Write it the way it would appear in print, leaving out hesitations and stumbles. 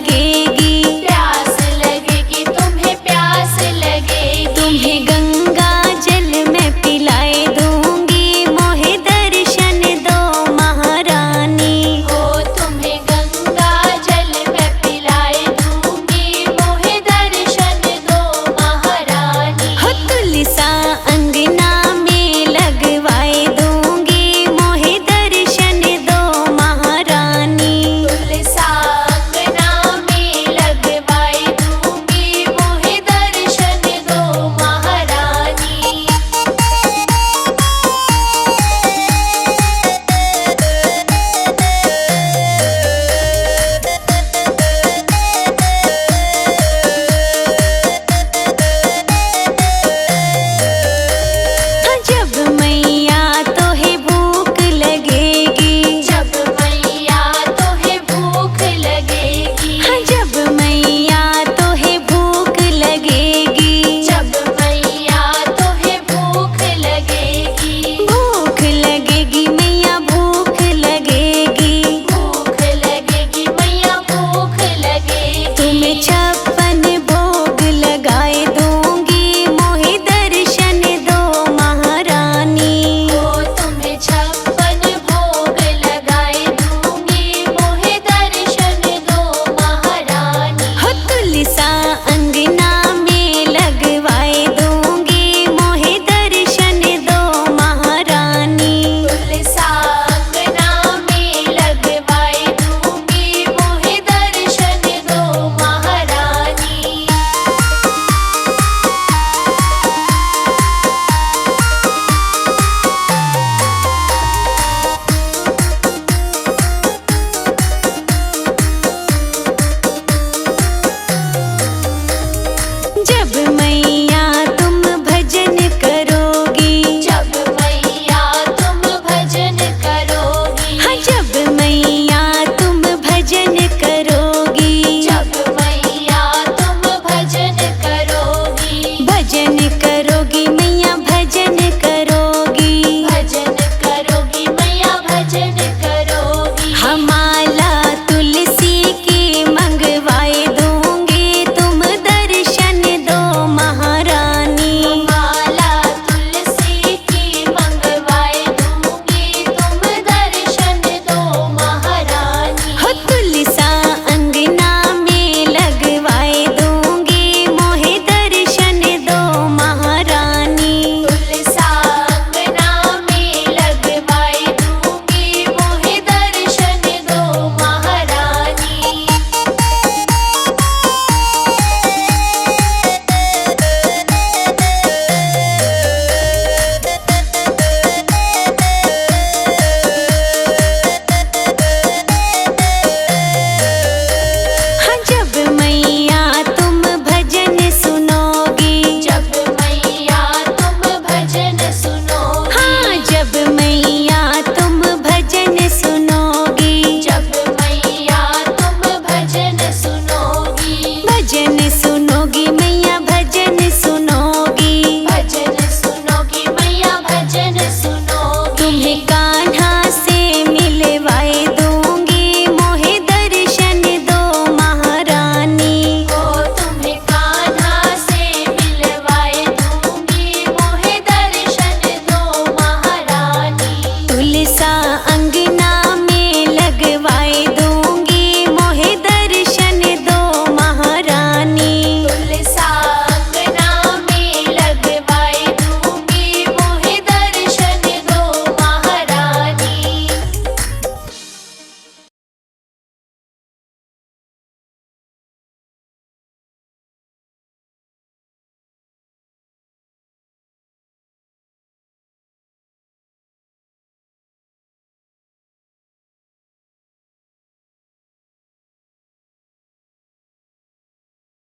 लगेगी, प्यास लगेगी, तुम्हें प्यास लगेगी। तुम्हें गंगा जल में पिलाए दूंगी, मोहे दर्शन दो महारानी। हो तुम्हें गंगा जल में पिलाए दूंगी, मोहे दर्शन दो महारानी। हो तुलसा अंगना में लगवाए दूंगी, मोहे दर्शन दो महारानी। तुलसा अंगना में लगवाए दूंगी, मोहे दर्शन दो महारानी। जब मैया तोहे भूख लगेगी, जब मैया तोहे भूख लगेगी, जब मैया तोहे भूख लगेगी, जब मैया तोहे भूख लगेगी, भूख लगेगी मैया भूख लगेगी, भूख लगेगी मैया भूख लगेगी। तुम्हें छप